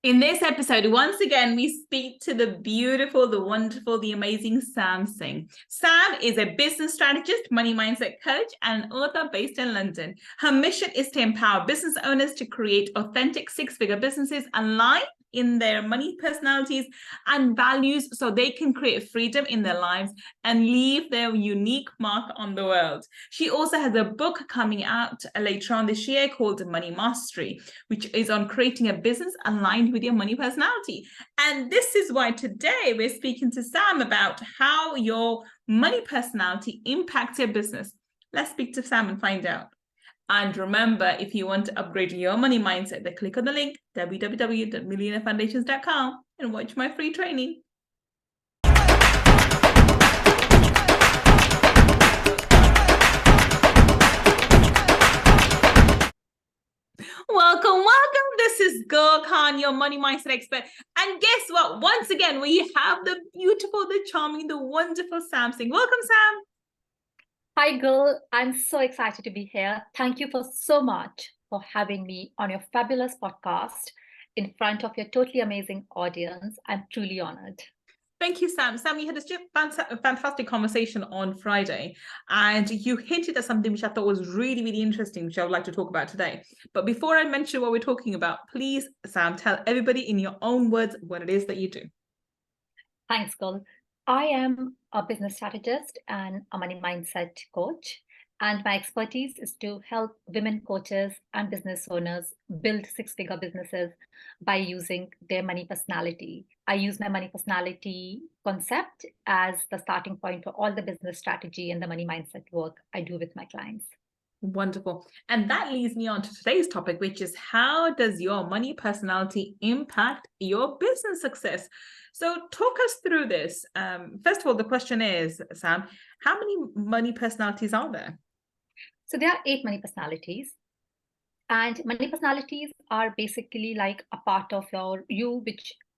In this episode, once again, we speak to the beautiful, the wonderful, the amazing Sam Singh. Sam is a business strategist, money mindset coach, and an author based in London. Her mission is to empower business owners to create authentic six-figure businesses aligned in their money personalities and values so they can create freedom in their lives and leave their unique mark on the world. She also has a book coming out later on this year called Money Mastery, which is on creating a business aligned with your money personality. And this is why today we're speaking to Sam about how your money personality impacts your business. Let's speak to Sam and find out. And remember, if you want to upgrade your money mindset, then click on the link www.millionairefoundations.com and watch my free training. Welcome. This is Gull, your money mindset expert. And guess what? Once again, we have the beautiful, the charming, the wonderful Sam Singh. Welcome, Sam. Hi, Gull. I'm so excited to be here. Thank you so much for having me on your fabulous podcast in front of your totally amazing audience. I'm truly honored. Thank you, Sam. Sam, you had this fantastic conversation on Friday, and you hinted at something which I thought was really, really interesting, which I would like to talk about today. But before I mention what we're talking about, please, Sam, tell everybody in your own words what it is that you do. Thanks, Gull. I am a business strategist and a money mindset coach, and my expertise is to help women coaches and business owners build six-figure businesses by using their money personality. I use my money personality concept as the starting point for all the business strategy and the money mindset work I do with my clients. Wonderful. And that leads me on to today's topic, which is how does your money personality impact your business success? So talk us through this. First of all, the question is, Sam, how many money personalities are there? So there are 8 money personalities. And money personalities are basically like a part of you,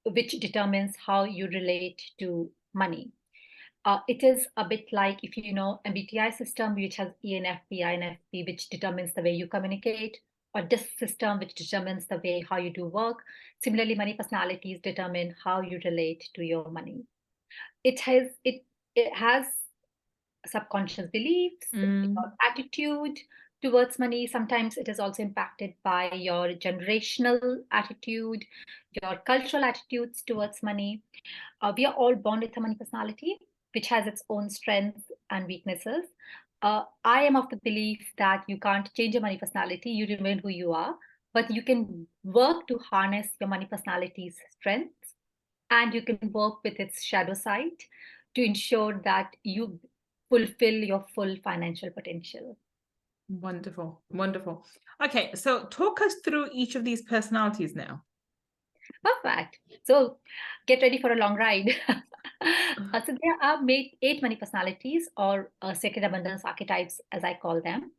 which determines how you relate to money. It is a bit like if you know MBTI system, which has ENFP, INFP, which determines the way you communicate, or DISC system, which determines the way how you do work. Similarly, money personalities determine how you relate to your money. It has subconscious beliefs, your attitude towards money. Sometimes it is also impacted by your generational attitude, your cultural attitudes towards money. We are all born with a money personality, which has its own strengths and weaknesses. I am of the belief that you can't change your money personality, you remain who you are, but you can work to harness your money personality's strengths, and you can work with its shadow side to ensure that you fulfill your full financial potential. Wonderful. Wonderful. Okay, so talk us through each of these personalities now. Perfect. So get ready for a long ride. So there are 8 money personalities, or sacred abundance archetypes, as I call them.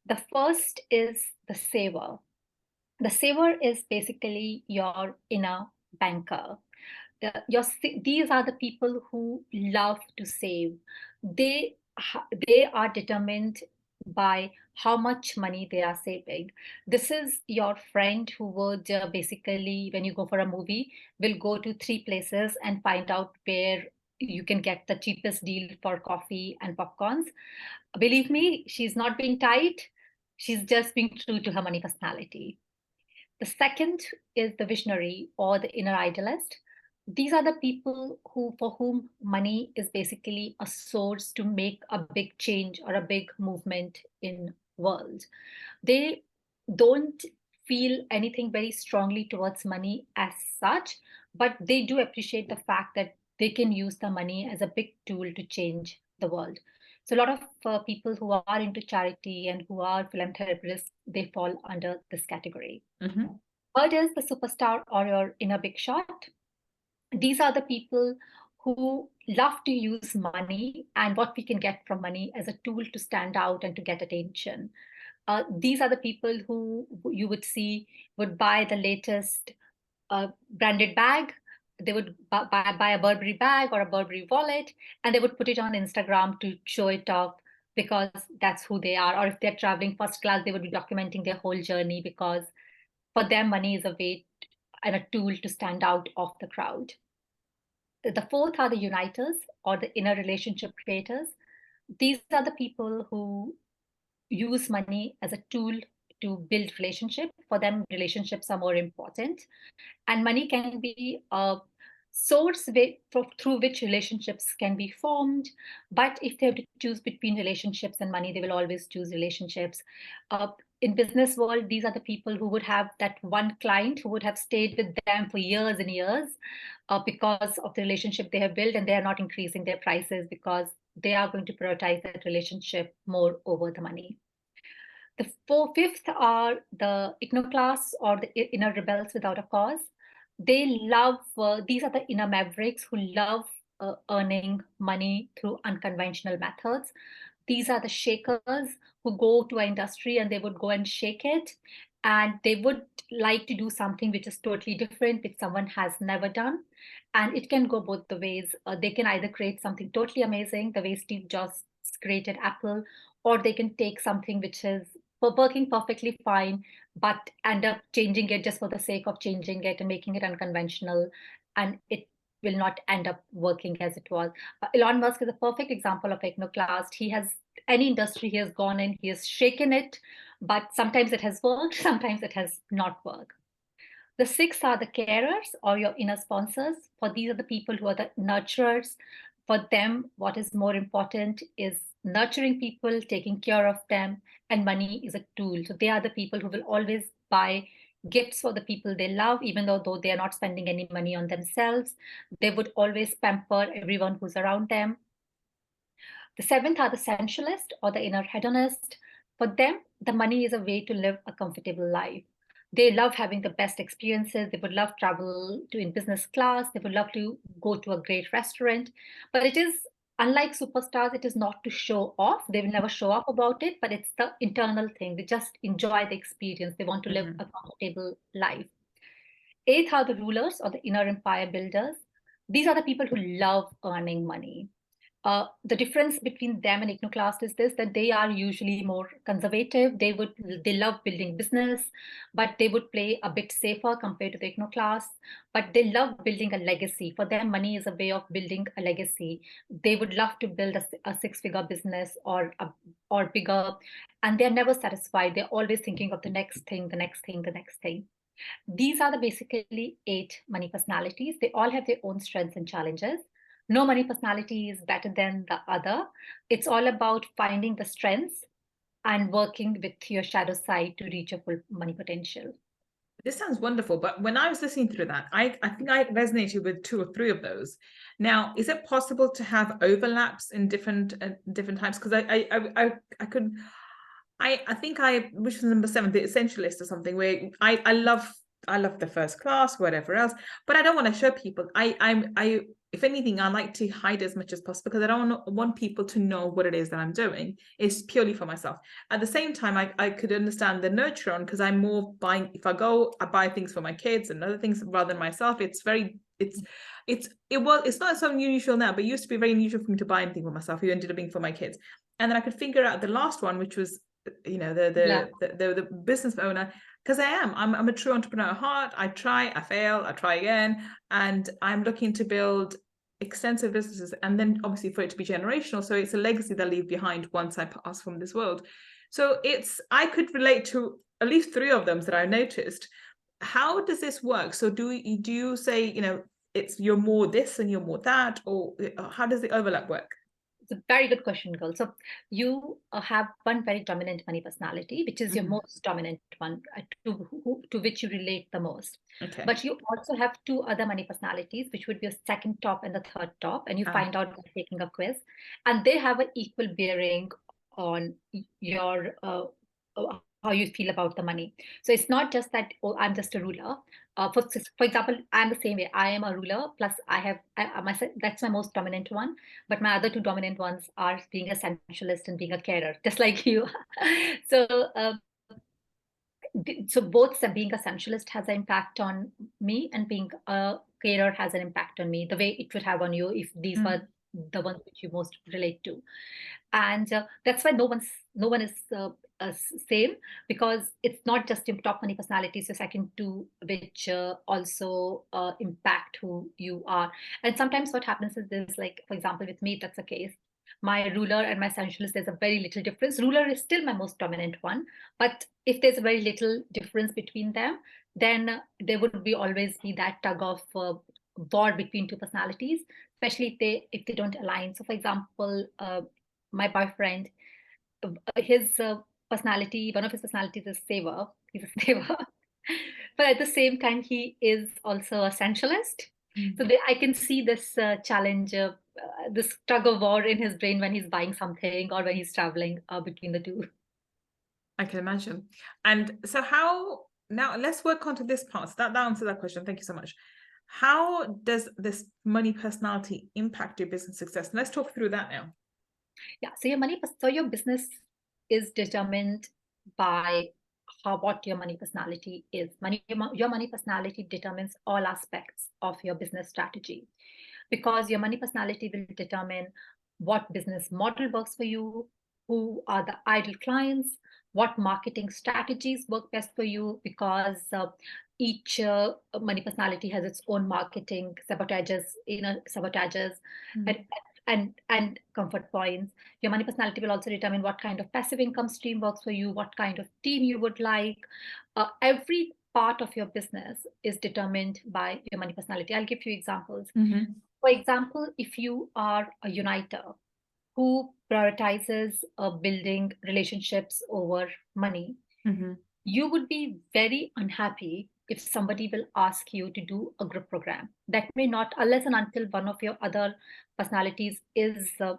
The first is the saver. The saver is basically your inner banker. These are the people who love to save. They are determined by how much money they are saving. This is your friend who would basically, when you go for a movie, will go to 3 places and find out where you can get the cheapest deal for coffee and popcorns. Believe me, she's not being tight. She's just being true to her money personality. The second is the visionary, or the inner idealist. These are the people for whom money is basically a source to make a big change or a big movement in world. They don't feel anything very strongly towards money as such, but they do appreciate the fact that they can use the money as a big tool to change the world. So a lot of people who are into charity and who are philanthropists, they fall under this category. Mm-hmm. Third is the superstar, or your inner big shot. These are the people who love to use money and what we can get from money as a tool to stand out and to get attention. These are the people who you would see would buy the latest branded bag. They would buy a Burberry bag or a Burberry wallet, and they would put it on Instagram to show it off because that's who they are. Or if they're traveling first class, they would be documenting their whole journey because for them, money is a way and a tool to stand out of the crowd. The fourth are the uniters or the inner relationship creators. These are the people who use money as a tool to build relationship. For them, relationships are more important, and money can be a source through which relationships can be formed. But if they have to choose between relationships and money, they will always choose relationships. In business world, these are the people who would have that one client who would have stayed with them for years and years because of the relationship they have built, and they are not increasing their prices because they are going to prioritize that relationship more over the money. The fifth are the iconoclasts or the inner rebels without a cause. They love, these are the inner mavericks who love earning money through unconventional methods. These are the shakers who go to an industry and they would go and shake it. And they would like to do something which is totally different, which someone has never done. And it can go both the ways. They can either create something totally amazing, the way Steve Jobs created Apple, or they can take something which is working perfectly fine, but end up changing it just for the sake of changing it and making it unconventional. And it will not end up working as it was. Elon Musk is a perfect example of iconoclast. He has any industry he has gone in, he has shaken it, but sometimes it has worked, sometimes it has not worked. The six are the carers or your inner sponsors. For these are the people who are the nurturers. For them, what is more important is nurturing people, taking care of them, and money is a tool. So they are the people who will always buy gifts for the people they love, even though they are not spending any money on themselves. They would always pamper everyone who's around them. The seventh are the sensualist or the inner hedonist. For them, the money is a way to live a comfortable life. They love having the best experiences. They would love travel to in business class. They would love to go to a great restaurant. But it is, unlike superstars, it is not to show off. They will never show up about it, but it's the internal thing. They just enjoy the experience. They want to live a comfortable life. Eighth are the rulers or the inner empire builders. These are the people who love earning money. The difference between them and iconoclast is this, that they are usually more conservative. They love building business, but they would play a bit safer compared to the iconoclast. But they love building a legacy. For them, money is a way of building a legacy. They would love to build a six-figure business or bigger, and they're never satisfied. They're always thinking of the next thing, the next thing, the next thing. These are the basically 8 money personalities. They all have their own strengths and challenges. No money personality is better than the other. It's all about finding the strengths and working with your shadow side to reach your full money potential. This sounds wonderful, but when I was listening through that, I think I resonated with 2 or 3 of those. Now, is it possible to have overlaps in different types? Because I think which was number 7, the essentialist or something, where I love the first class, whatever else, but I don't want to show people. I if anything, I like to hide as much as possible because I don't want people to know what it is that I'm doing. It's purely for myself. At the same time, I could understand the nurture on, because I'm more buying. If I go, I buy things for my kids and other things rather than myself. It's not so unusual now, but it used to be very unusual for me to buy anything for myself. It ended up being for my kids. And then I could figure out the last one, which was, you know, the business owner, because I'm a true entrepreneur at heart. I try, I fail, I try again, and I'm looking to build extensive businesses, and then obviously for it to be generational, so it's a legacy that I leave behind once I pass from this world. So I could relate to at least 3 of them that I noticed. How does this work? So do you say, you know, you're more this and you're more that, or how does the overlap work? It's a very good question, Gull. So you have one very dominant money personality, which is your most dominant one, to which you relate the most. Okay. But you also have 2 other money personalities, which would be your second top and the third top, and you find out by taking a quiz, and they have an equal bearing on your how you feel about the money. So it's not just that, oh, I'm just a ruler. For example, I'm the same way. I am a ruler, plus that's my most dominant one. But my other 2 dominant ones are being a sensualist and being a carer, just like you. So both being a sensualist has an impact on me, and being a carer has an impact on me, the way it would have on you if these were the ones which you most relate to. And that's why no one is same, because it's not just in top money personalities, the second two, which also impact who you are. And sometimes what happens is this, like, for example, with me, that's the case. My ruler and my sensualist, there's a very little difference. Ruler is still my most dominant one, but if there's a very little difference between them, then there would be always be that tug of war between two personalities, especially if they don't align. So, for example, my boyfriend, his personality, one of his personalities is saver. He's a saver. But at the same time, he is also a sensualist. So I can see this challenge, this tug of war in his brain when he's buying something or when he's traveling between the two. I can imagine. And so now let's work onto this part. So that answers that question. Thank you so much. How does this money personality impact your business success? Let's talk through that now. Yeah. So your business is determined by what your money personality is. Your money personality determines all aspects of your business strategy, because your money personality will determine what business model works for you, who are the ideal clients, what marketing strategies work best for you, because each money personality has its own marketing sabotages, and comfort points. Your money personality will also determine what kind of passive income stream works for you, what kind of team you would like. Every part of your business is determined by your money personality. I'll give you examples. For example, if you are a uniter who prioritizes building relationships over money, you would be very unhappy if somebody will ask you to do a group program. That may not, unless and until one of your other personalities is the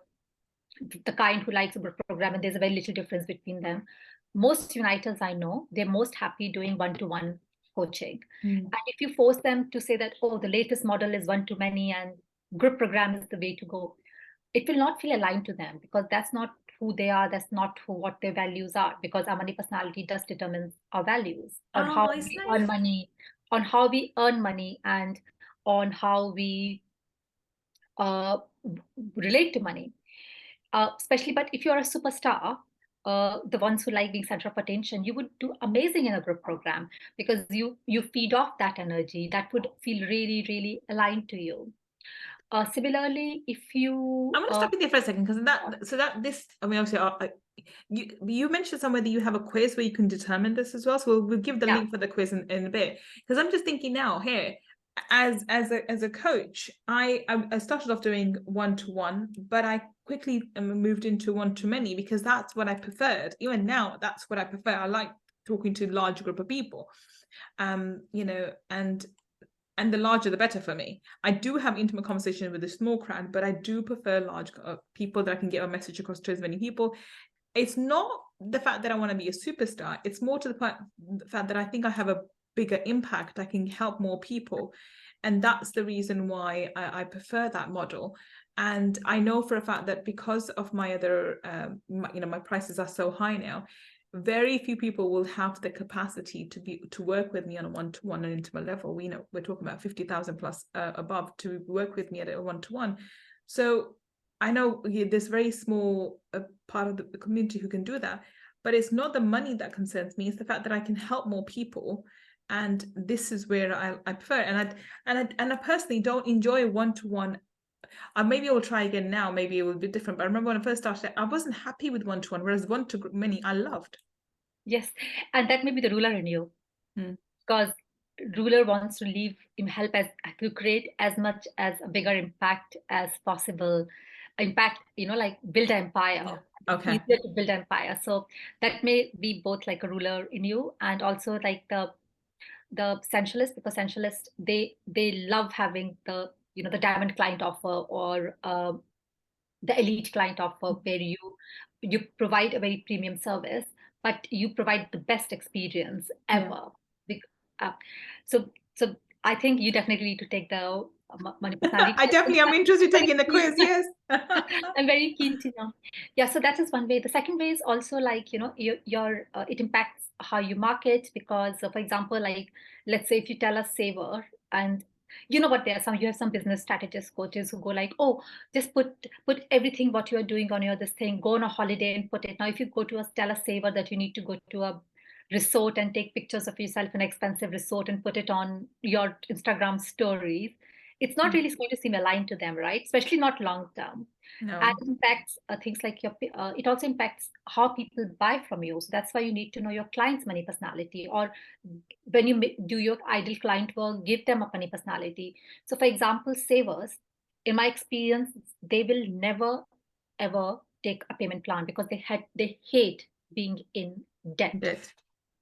kind who likes a group program, and there's a very little difference between them. Most uniters I know, they're most happy doing one-to-one coaching. And if you force them to say that, oh, the latest model is one-to-many and group program is the way to go, it will not feel aligned to them, because that's not who they are. That's not what their values are, because our money personality does determine our values on how we earn money, and on how we relate to money. Especially, but if you're a superstar, the ones who like being center of attention, you would do amazing in a group program, because you feed off that energy. That would feel really, really aligned to you. Similarly, if you, I'm going to stop you there for a second, because I mean, obviously, you mentioned somewhere that you have a quiz where you can determine this as well. So we'll give the link for the quiz in a bit, because I'm just thinking now here, as a coach, I started off doing one-to-one, but I quickly moved into one-to-many, because that's what I preferred. Even now, that's what I prefer. I like talking to a large group of people, and the larger the better for me. I do have intimate conversations with a small crowd, but I do prefer large people that I can get a message across to as many people. It's not the fact that I want to be a superstar. It's more to the fact that I think I have a bigger impact. I can help more people. And that's the reason why I prefer that model. And I know for a fact that because of my other, my prices are so high now, very few people will have the capacity to work with me on a one-to-one and intimate level. We're talking about 50,000 plus above to work with me at a one-to-one. So I know there's very small part of the community who can do that, but it's not the money that concerns me. It's the fact that I can help more people, and this is where I prefer. And I personally don't enjoy one-to-one. Maybe I will try again now. Maybe it will be different. But I remember when I first started, I wasn't happy with one-to-one, whereas one-to-many I loved. Yes, and that may be the ruler in you, because ruler wants to to create as much as a bigger impact as possible. Impact, like build an empire. Yeah. Okay. Easier to build empire. So that may be both like a ruler in you, and also like the sensualist, because sensualists, they love having the diamond client offer, or the elite client offer, where you provide a very premium service, but you provide the best experience ever. So I think you definitely need to take the money personality. I definitely am interested in taking the quiz. Yes. I'm very keen to know. Yeah, so that is one way. The second way is also like, it impacts how you market, because for example, like, let's say if you tell a saver, and You know what, you have some business strategists, coaches who go like, oh, just put everything what you are doing on your this thing, go on a holiday and put it. Now if you go to tell a saver that you need to go to a resort and take pictures of yourself in an expensive resort and put it on your Instagram stories, it's not really going to seem aligned to them, right? Especially not long term. And No. it impacts things like it also impacts how people buy from you. So that's why you need to know your client's money personality, or when you do your ideal client work, give them a money personality. So for example, savers, in my experience, they will never ever take a payment plan because they hate being in debt. That.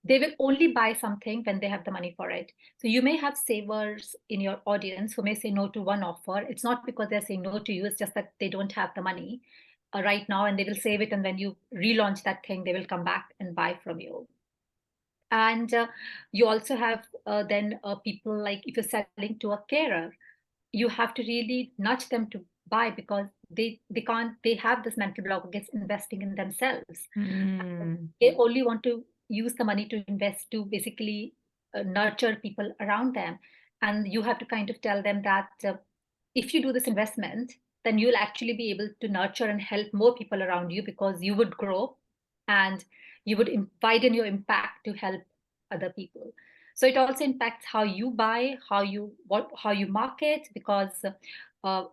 They will only buy something when they have the money for it. So you may have savers in your audience who may say no to one offer. It's not because they're saying no to you, it's just that they don't have the money right now, and they will save it. And when you relaunch that thing, they will come back and buy from you. And you also have then people, like if you're selling to a carer, you have to really nudge them to buy because they can't, they have this mental block against investing in themselves. Mm. They only want to use the money to invest to basically nurture people around them. And you have to kind of tell them that if you do this investment, then you'll actually be able to nurture and help more people around you, because you would grow and you would widen your impact to help other people. So it also impacts how you buy, how you market, because uh,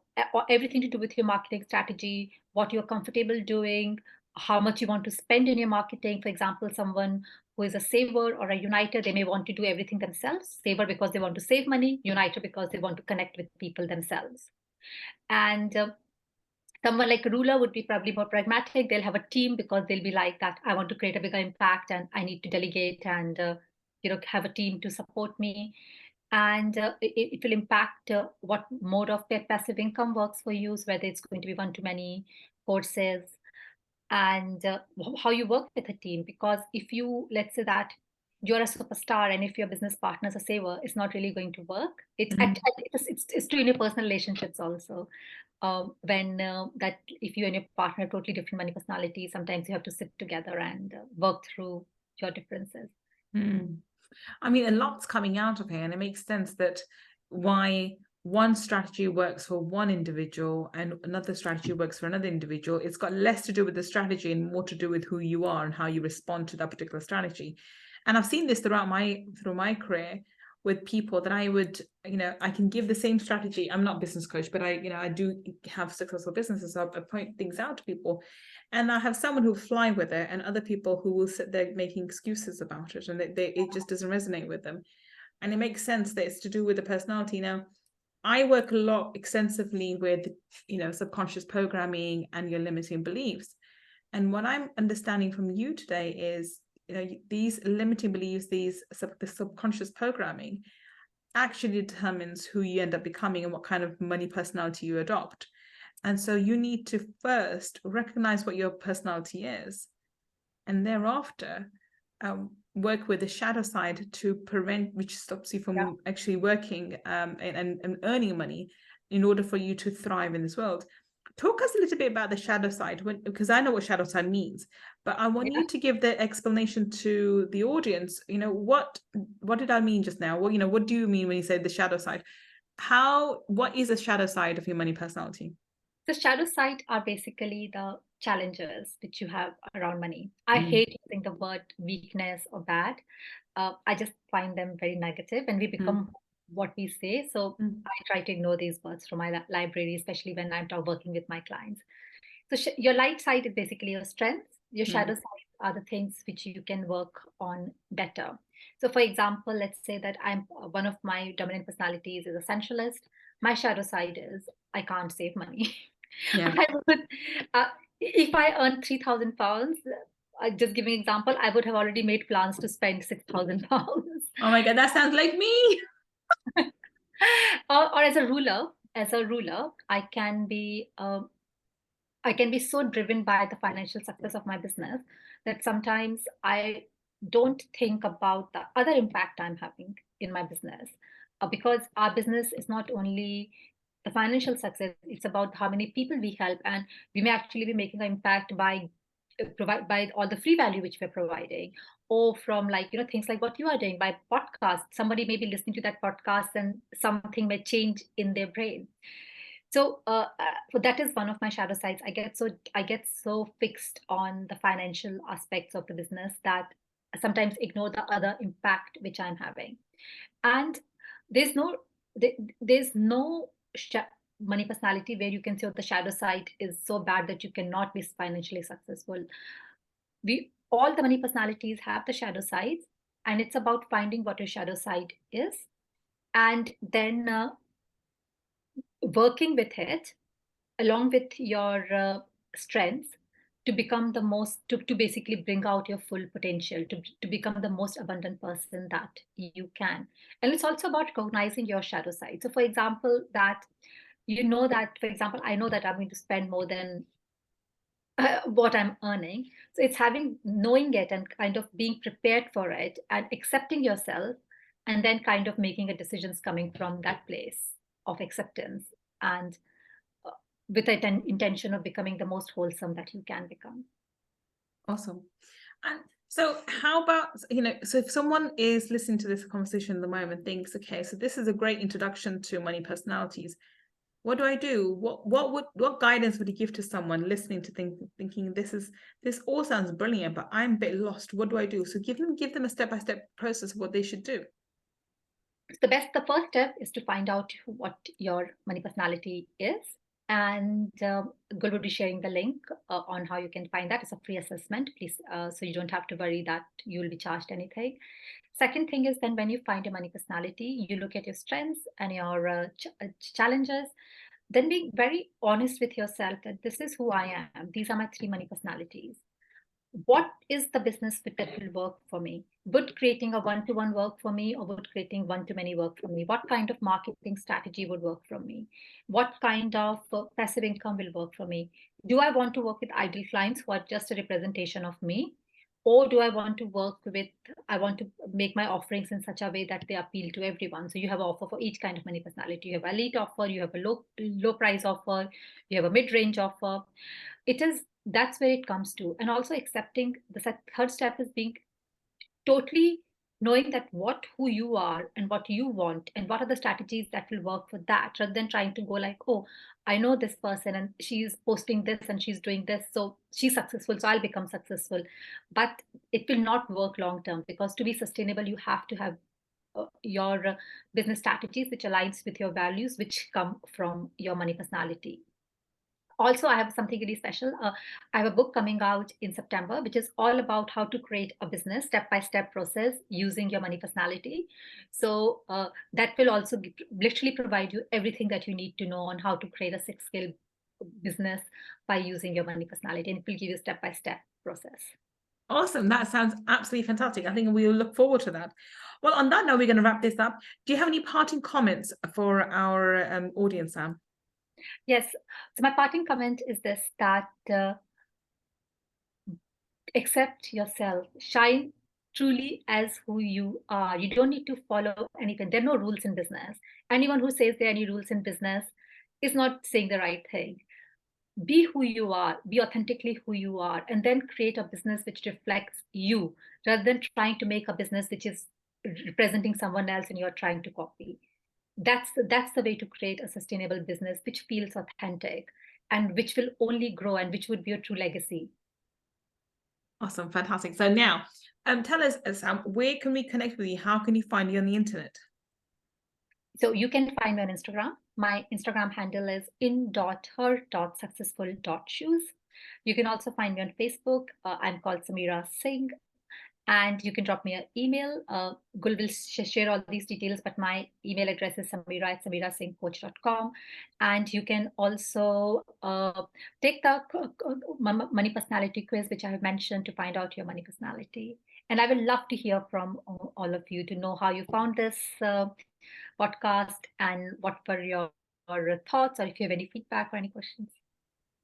everything to do with your marketing strategy, what you're comfortable doing, how much you want to spend in your marketing. For example, someone who is a saver or a uniter, they may want to do everything themselves. Saver because they want to save money, uniter because they want to connect with people themselves. And someone like a ruler would be probably more pragmatic. They'll have a team because they'll be like that, I want to create a bigger impact and I need to delegate and have a team to support me. And it will impact what mode of passive income works for you, so whether it's going to be one-to-many courses, and how you work with a team. Because if you, let's say that you're a superstar and if your business partner is a saver, it's not really going to work. It's true in your personal relationships also. When that if you and your partner are totally different money personalities, sometimes you have to sit together and work through your differences. Mm. I mean, a lot's coming out of here, and it makes sense that why one strategy works for one individual and another strategy works for another individual. It's got less to do with the strategy and more to do with who you are and how you respond to that particular strategy. And I've seen this through my career with people that I would, I can give the same strategy. I'm not a business coach, but I do have successful businesses. So I point things out to people. And I have someone who will fly with it and other people who will sit there making excuses about it. And it just doesn't resonate with them. And it makes sense that it's to do with the personality. Now, I work a lot extensively with, subconscious programming and your limiting beliefs. And what I'm understanding from you today is, these limiting beliefs, the subconscious programming actually determines who you end up becoming and what kind of money personality you adopt. And so you need to first recognize what your personality is, and thereafter work with the shadow side to prevent, which stops you from actually working and earning money in order for you to thrive in this world. Talk us a little bit about the shadow side, because I know what shadow side means, but I want you to give the explanation to the audience. What did I mean just now? What do you mean when you say the shadow side? What is the shadow side of your money personality? The shadow side are basically the challenges which you have around money. I hate using the word weakness or bad. I just find them very negative, and we become what we say. So I try to ignore these words from my library, especially when I'm working with my clients. So your light side is basically your strengths. Your shadow side are the things which you can work on better. So for example, let's say that I'm one of my dominant personalities is essentialist. My shadow side is I can't save money. Yeah. If I earn 3,000 pounds, just giving an example, I would have already made plans to spend 6,000 pounds. Oh my God, that sounds like me. Or as a ruler, I can be so driven by the financial success of my business that sometimes I don't think about the other impact I'm having in my business, because our business is not only the financial success, it's about how many people we help. And we may actually be making an impact by provide by all the free value which we're providing, or from like, things like what you are doing by podcast. Somebody may be listening to that podcast and something may change in their brain. So that is one of my shadow sides. I get so fixed on the financial aspects of the business that I sometimes ignore the other impact which I'm having. And there's no there's no money personality where you can say, oh, the shadow side is so bad that you cannot be financially successful. We all the money personalities have the shadow sides, and it's about finding what your shadow side is, and then working with it along with your strengths to become the most to basically bring out your full potential, to become the most abundant person that you can. And it's also about recognizing your shadow side. So for example, that that, for example, I know that I'm going to spend more than what I'm earning. So it's knowing it and kind of being prepared for it and accepting yourself, and then kind of making a decisions coming from that place of acceptance, and with an intention of becoming the most wholesome that you can become. Awesome. And so how about, so if someone is listening to this conversation at the moment, thinks, okay, so this is a great introduction to money personalities. What do I do? What guidance would you give to someone listening to thinking this all sounds brilliant, but I'm a bit lost. What do I do? So give them a step-by-step process of what they should do. The first step is to find out what your money personality is. And Gull will be sharing the link on how you can find that. It's a free assessment, please, so you don't have to worry that you will be charged anything. Second thing is, then when you find your money personality, you look at your strengths and your challenges. Then be very honest with yourself that this is who I am. These are my 3 money personalities. What is the business fit that will work for me? Would creating a one-to-one work for me, or would creating one-to-many work for me? What kind of marketing strategy would work for me? What kind of passive income will work for me? Do I want to work with ideal clients who are just a representation of me? Or do I want to I want to make my offerings in such a way that they appeal to everyone? So you have an offer for each kind of money personality. You have an elite offer, you have a low price offer, you have a mid-range offer. That's where it comes to. And also accepting the third step is being totally knowing that who you are and what you want and what are the strategies that will work for that, rather than trying to go like, oh, I know this person and she's posting this and she's doing this, so she's successful, so I'll become successful. But it will not work long term, because to be sustainable, you have to have your business strategies which aligns with your values, which come from your money personality. Also, I have something really special. I have a book coming out in September, which is all about how to create a business step-by-step process using your money personality. So that will also literally provide you everything that you need to know on how to create a 6-scale business by using your money personality, and it will give you a step-by-step process. Awesome. That sounds absolutely fantastic. I think we'll look forward to that. Well, on that note, we're going to wrap this up. Do you have any parting comments for our audience, Sam? Yes. So my parting comment is this, that accept yourself, shine truly as who you are. You don't need to follow anything. There are no rules in business. Anyone who says there are any rules in business is not saying the right thing. Be who you are, be authentically who you are, and then create a business which reflects you, rather than trying to make a business which is representing someone else and you're trying to copy. That's the way to create a sustainable business which feels authentic and which will only grow and which would be a true legacy. Awesome. Fantastic. So now, tell us, Sam, where can we connect with you? How can you find you on the internet? So you can find me on Instagram. My Instagram handle is in.her.successful.shoes. You can also find me on Facebook. I'm called Samira Singh. And you can drop me an email. Gull will share all these details, but my email address is samira@samirasinghcoach.com. And you can also take the money personality quiz, which I have mentioned, to find out your money personality. And I would love to hear from all of you to know how you found this podcast and what were your thoughts, or if you have any feedback or any questions.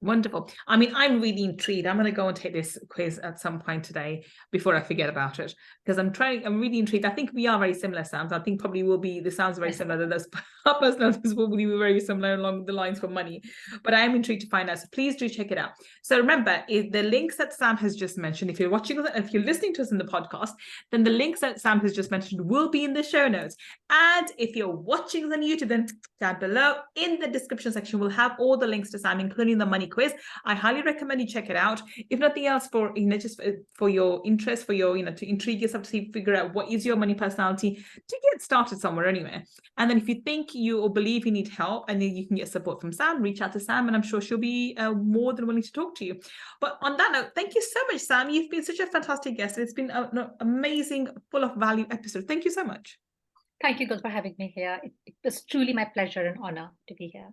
Wonderful. I mean, I'm really intrigued. I'm going to go and take this quiz at some point today before I forget about it, because I'm really intrigued. I think we are very similar, Sam. I think probably the sounds very Yes. similar. Those our personalities will be very similar along the lines for money, but I am intrigued to find out. So please do check it out. So remember, if the links that Sam has just mentioned, if you're listening to us in the podcast, then the links that Sam has just mentioned will be in the show notes. And if you're watching us on YouTube, then down below in the description section, we'll have all the links to Sam, including the money quiz. I highly recommend you check it out. If nothing else, for just for your interest, for your to intrigue yourself, to figure out what is your money personality, to get started somewhere anyway. And then if you think you or believe you need help and then you can get support from Sam, reach out to Sam, and I'm sure she'll be more than willing to talk to you. But on that note, thank you so much, Sam. You've been such a fantastic guest. It's been an amazing, full of value episode. Thank you so much. Thank you, Gull, for having me here. It was truly my pleasure and honor to be here.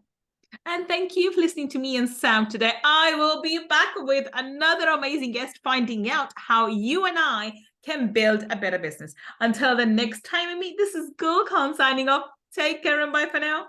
And thank you for listening to me and Sam today. I will be back with another amazing guest, finding out how you and I can build a better business. Until the next time we meet, this is Gull Khan signing off. Take care and bye for now.